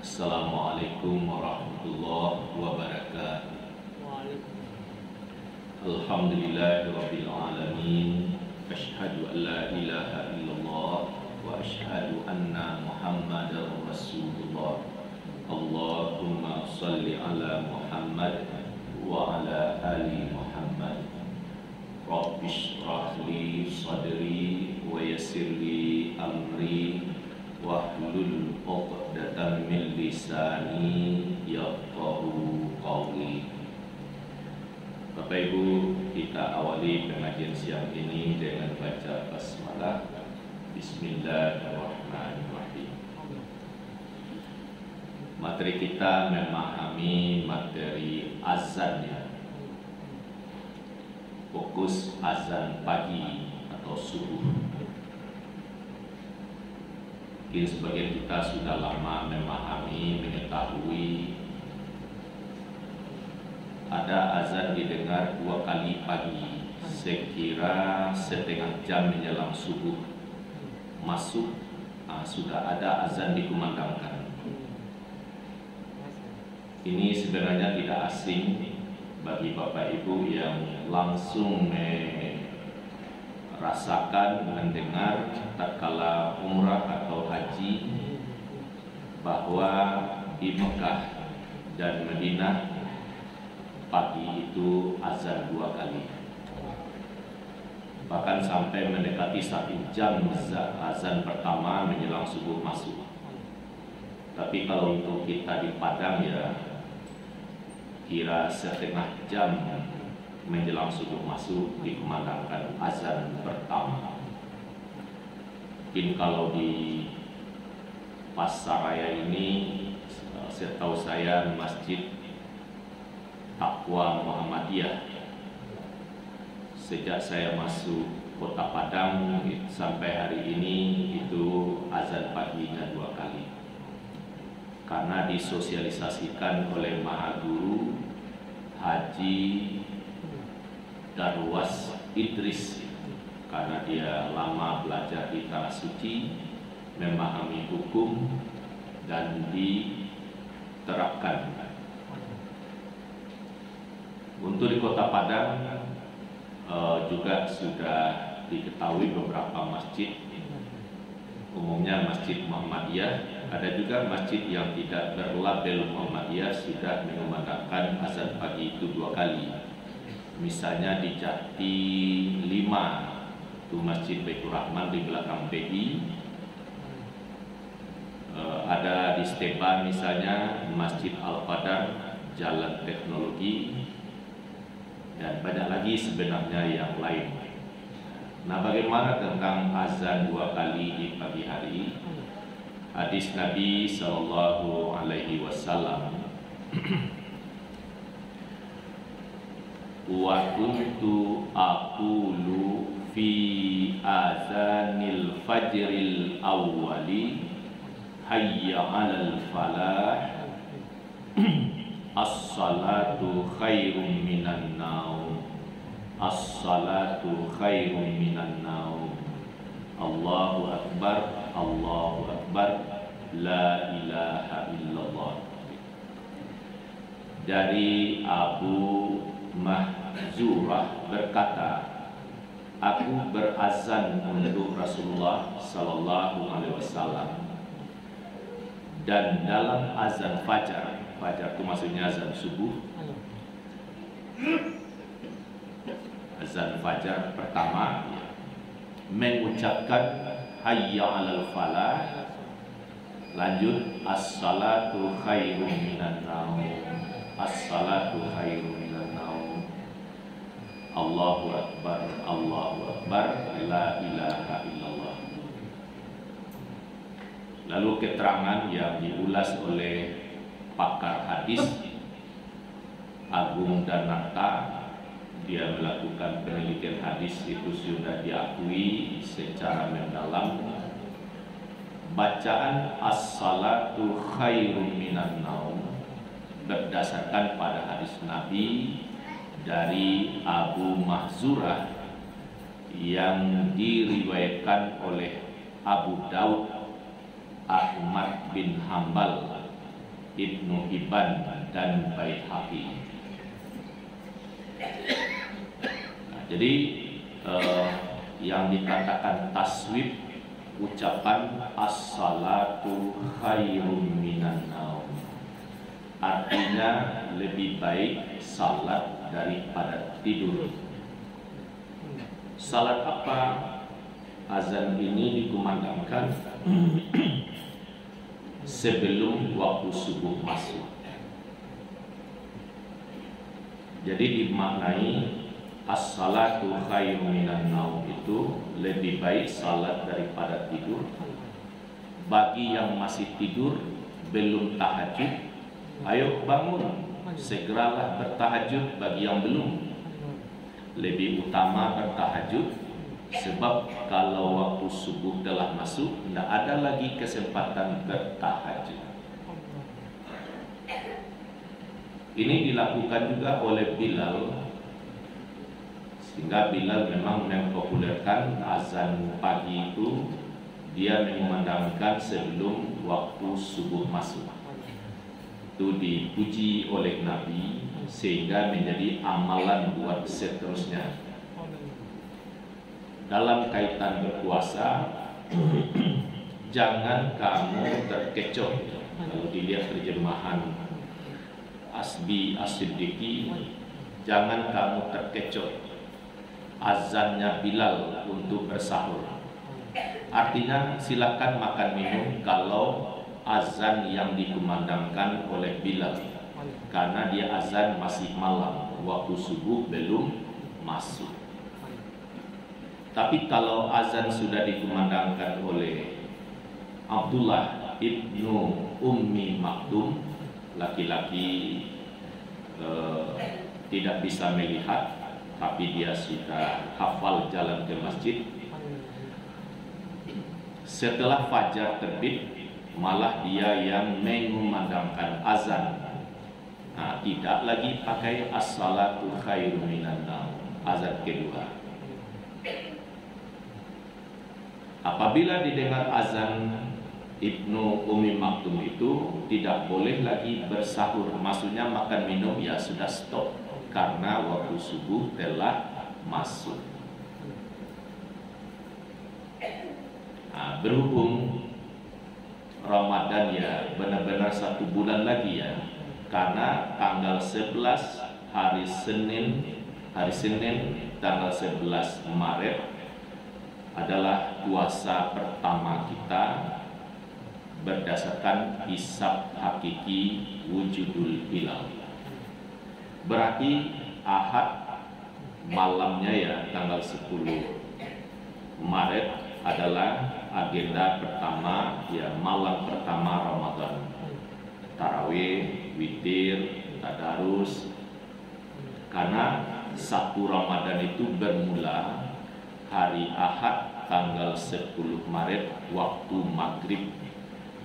Assalamualaikum warahmatullahi wabarakatuh. Alhamdulillahirabbil alamin. Asyhadu an la ilaha illallah wa asyhadu anna Muhammadar Rasulullah. Allahumma shalli ala Muhammad wa ala ali Muhammad. Rabbi shrah li sadri wa yassir li amri wahlul 'uqdatam min lisani yafqahu qawli. Bapak Ibu, kita awali pengajian siang ini dengan baca basmalah. Bismillahirrahmanirrahim. Materi kita memahami materi azan ya. Fokus azan pagi atau subuh. Mungkin sebagian kita sudah lama memahami, mengetahui ada azan didengar 2 kali pagi, sekira setengah jam menjelang subuh masuk, sudah ada azan dikumandangkan. Ini sebenarnya tidak asing bagi Bapak Ibu yang langsung rasakan mendengar tatkala umrah atau haji bahwa di Mekah dan Madinah pagi itu azan 2 kali, bahkan sampai mendekati 1 jam azan pertama menjelang subuh masuk. Tapi kalau untuk kita di Padang ya kira setengah jam menjelang subuh masuk dikumandangkan azan pertama. Mungkin kalau di Pasaraya ini setahu saya Masjid Taqwa Muhammadiyah, sejak saya masuk Kota Padang sampai hari ini itu azan paginya 2 kali, karena disosialisasikan oleh Maha Guru Haji Darwas Idris, karena dia lama belajar di Tanah Suci, memahami hukum dan diterapkan. Untuk di Kota Padang juga sudah diketahui beberapa masjid, umumnya Masjid Muhammadiyah. Ada juga masjid yang tidak berlabel Muhammadiyah sudah mengumandangkan azan pagi itu 2 kali. Misalnya di Jati 5 itu Masjid Baitur Rahman di belakang BI. Ada di Stepan misalnya Masjid Al-Qadar Jalan Teknologi, dan banyak lagi sebenarnya yang lain. Nah, bagaimana tentang azan 2 kali di pagi hari? Hadis Nabi Sallallahu Alaihi Wasallam, wa kuntu aqulu fi azanil fajril awwali hayya 'alal falah as-salatu khairum minan naum, as-salatu khairum minan naum, Allahu akbar, Allahu akbar, la ilaha illallah. Dari Abu Mahzurah berkata, aku berazan untuk Rasulullah Sallallahu Alaihi Wasallam, dan dalam azan fajar, fajar itu maksudnya azan subuh, azan fajar pertama mengucapkan hayya 'alal falah, lanjut as-salatu khairum minan naum, as-salatu khairum minan naum, Allahu akbar, Allahu akbar, la ilaha illallah. Lalu keterangan yang diulas oleh pakar hadis Agung Danata, dia melakukan penelitian hadis itu sudah diakui secara mendalam. Bacaan as-salatu khairum minan naum berdasarkan pada hadis Nabi dari Abu Mahzurah yang diriwayatkan oleh Abu Daud, Ahmad bin Hambal, Ibnu Hibban dan Baihaqi. Nah, jadi yang dikatakan taswib, ucapan as-salatu khairum minan naum, artinya lebih baik salat daripada tidur. Salat apa? Azan ini dikumandangkan sebelum waktu subuh masuk. Jadi dimaknai as-salatu khairum minan naum itu lebih baik salat daripada tidur. Bagi yang masih tidur belum tahajud, ayo bangun, segeralah bertahajud. Bagi yang belum, lebih utama bertahajud, sebab kalau waktu subuh telah masuk, tidak ada lagi kesempatan bertahajud. Ini dilakukan juga oleh Bilal, sehingga Bilal memang mempopulerkan azan pagi itu, dia mengumandangkan sebelum waktu subuh masuk. Itu dipuji oleh Nabi sehingga menjadi amalan buat seterusnya. Dalam kaitan berpuasa, jangan kamu terkecoh. Kalau dilihat terjemahan Asbi As-Siddiqi, jangan kamu terkecoh azannya Bilal untuk bersahur. Artinya silakan makan minum kalau azan yang dikumandangkan oleh Bilal, karena dia azan masih malam, waktu subuh belum masuk. Tapi kalau azan sudah dikumandangkan oleh Abdullah ibnu Ummi Maktum, laki-laki tidak bisa melihat, tapi dia sudah hafal jalan ke masjid. Setelah fajar terbit, malah dia yang mengumandangkan azan. Nah, tidak lagi pakai as-salatu khairum minan naum, azan kedua. Apabila didengar azan Ibnu Ummi Maktum itu, tidak boleh lagi bersahur. Maksudnya makan minum ya sudah stop, karena waktu subuh telah masuk. Nah, berhubung Ramadan ya benar-benar 1 bulan lagi ya, karena tanggal 11 hari Senin tanggal 11 Maret adalah puasa pertama kita berdasarkan hisab hakiki wujudul hilal. Berarti Ahad malamnya ya tanggal 10 Maret adalah agenda pertama ya, malam pertama Ramadan. Tarawih, witir, tadarus. Karena 1 Ramadan itu bermula hari Ahad tanggal 10 Maret waktu maghrib.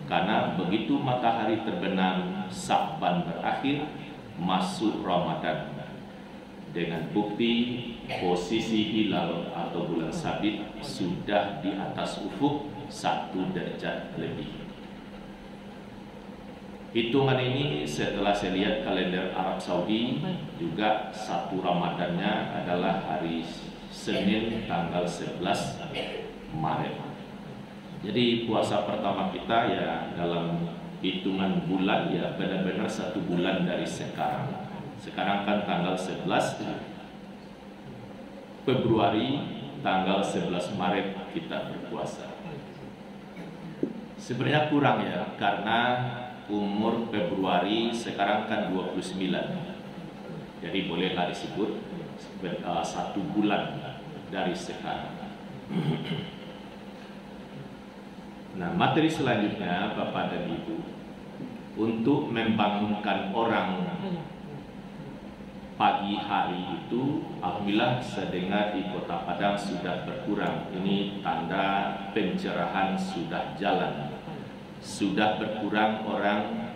Karena begitu matahari terbenam, Sya'ban berakhir, masuk Ramadan. Dengan bukti posisi hilal atau bulan sabit sudah di atas ufuk 1 derajat lebih. Hitungan ini setelah saya lihat kalender Arab Saudi, juga 1 Ramadannya adalah hari Senin tanggal 11 Maret. Jadi puasa pertama kita ya dalam hitungan bulan ya benar-benar 1 bulan dari sekarang. Sekarang kan tanggal 11 Februari, tanggal 11 Maret kita berpuasa. Sebenarnya kurang ya, karena umur Februari sekarang kan 29. Jadi bolehlah disebut 1 bulan dari sekarang. Nah, materi selanjutnya Bapak dan Ibu, untuk membangunkan orang pagi hari itu, alhamdulillah saya dengar di Kota Padang sudah berkurang. Ini tanda pencerahan sudah jalan. Sudah berkurang orang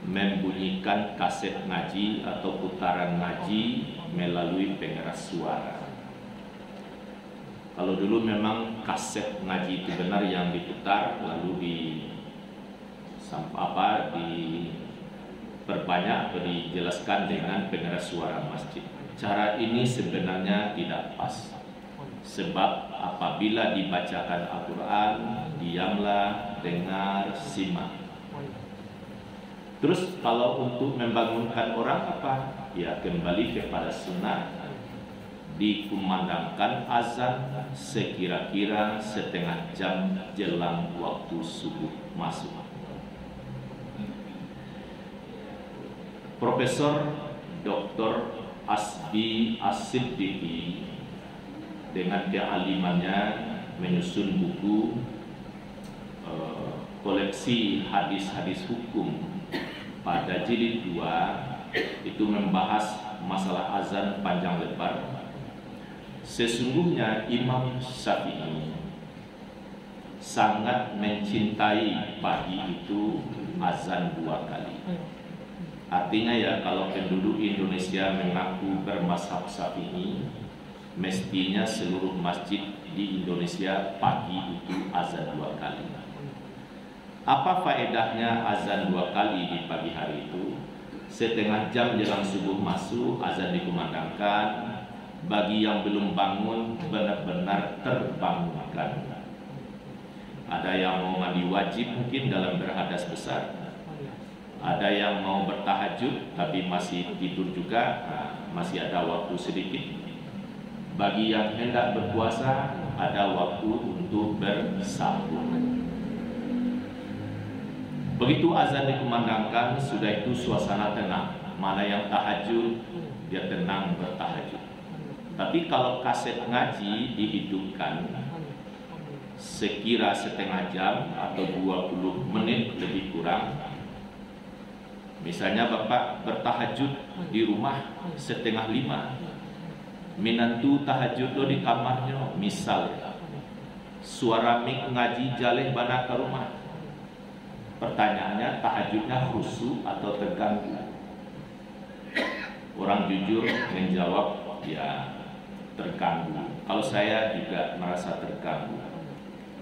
membunyikan kaset ngaji atau putaran ngaji melalui pengeras suara. Kalau dulu memang kaset ngaji itu benar yang diputar lalu perbanyak atau dijelaskan dengan pengeras suara masjid. Cara ini sebenarnya tidak pas. Sebab apabila dibacakan Al-Quran, diamlah, dengar, simak. Terus kalau untuk membangunkan orang apa? Ya kembali kepada sunnah. Dikumandangkan azan sekira-kira setengah jam jelang waktu subuh masuk. Profesor Dr. Asbi As-Siddiqi dengan kealimannya menyusun buku koleksi hadis-hadis hukum pada jilid 2 itu membahas masalah azan panjang lebar. Sesungguhnya Imam Syafi'i sangat mencintai pagi itu azan 2 kali. Artinya ya kalau penduduk Indonesia mengaku bermazhab Syafi'i, mestinya seluruh masjid di Indonesia pagi itu azan 2 kali. Apa faedahnya azan 2 kali di pagi hari itu? Setengah jam jelang subuh masuk, azan dikumandangkan. Bagi yang belum bangun, benar-benar terbangunkan. Ada yang mau mandi wajib mungkin dalam berhadas besar. Ada yang mau bertahajud tapi masih tidur juga, masih ada waktu sedikit. Bagi yang hendak berpuasa, ada waktu untuk bersahur. Begitu azan dikumandangkan, sudah itu suasana tenang. Mana yang tahajud, dia tenang bertahajud. Tapi kalau kaset ngaji dihidupkan sekira setengah jam atau 20 menit lebih kurang. Misalnya Bapak bertahajud di rumah setengah 5, minantu tahajud lo di kamarnya, misal suara mik ngaji jaleh bana ke rumah. Pertanyaannya, tahajudnya khusyuk atau terganggu? Orang jujur menjawab, ya terganggu. Kalau saya juga merasa terganggu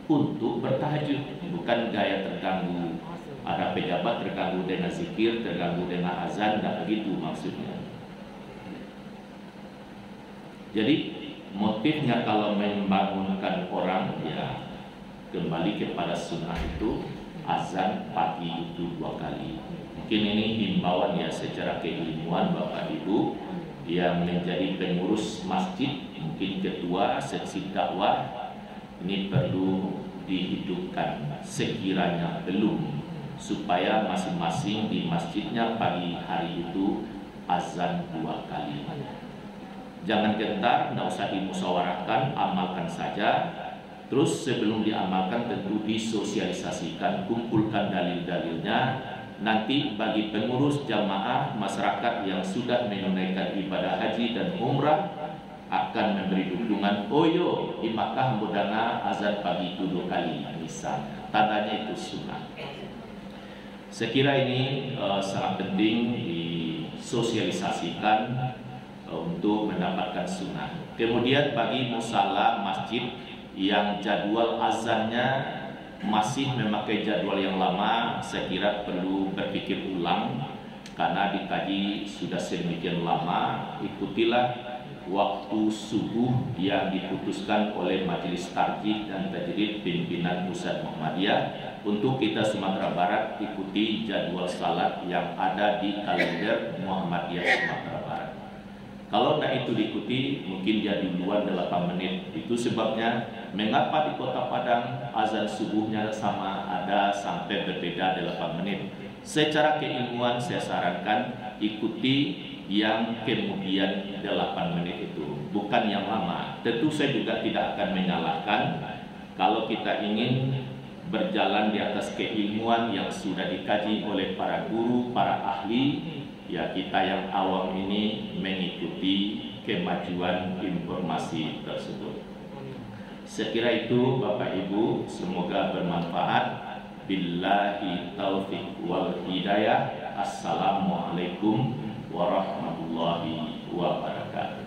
untuk bertahajud, bukan gaya terganggu. Ada pejabat terganggu dengan zikir, terganggu dengan azan, dan begitu maksudnya. Jadi motifnya kalau membangunkan orang, ya kembali kepada sunnah itu azan pagi itu 2 kali. Mungkin ini himbauan ya secara keilmuan Bapak Ibu yang menjadi pengurus masjid, mungkin ketua seksi dakwah, ini perlu dihidupkan sekiranya belum, supaya masing-masing di masjidnya pagi hari itu azan 2 kali. Jangan gentar, tidak usah dimusyawarahkan, amalkan saja. Terus sebelum diamalkan tentu disosialisasikan, kumpulkan dalil-dalilnya. Nanti bagi pengurus jamaah masyarakat yang sudah menunaikan ibadah haji dan umrah akan memberi dukungan. Oh yo, di Makkah mudana azan pagi itu 2 kali misalnya. Tandanya itu sunnah. Saya kira ini sangat penting disosialisasikan untuk mendapatkan sunnah. Kemudian bagi musala masjid yang jadwal azannya masih memakai jadwal yang lama, saya kira perlu berpikir ulang karena dikaji sudah sedemikian lama. Ikutilah waktu subuh yang diputuskan oleh Majelis Tarjih dan Tajrid pimpinan Pusat Muhammadiyah. Untuk kita Sumatera Barat, ikuti jadwal salat yang ada di kalender Muhammadiyah Sumatera Barat. Kalau tidak itu diikuti, mungkin dia duluan 8 menit. Itu sebabnya mengapa di Kota Padang azan subuhnya sama ada sampai berbeda 8 menit. Secara keilmuan saya sarankan ikuti yang kemudian 8 menit itu, bukan yang lama. Tentu saya juga tidak akan menyalahkan kalau kita ingin berjalan di atas keilmuan yang sudah dikaji oleh para guru, para ahli. Ya kita yang awam ini mengikuti kemajuan informasi tersebut. Sekira itu Bapak Ibu, semoga bermanfaat. Billahi taufiq wal hidayah. Assalamualaikum warahmatullahi wabarakatuh.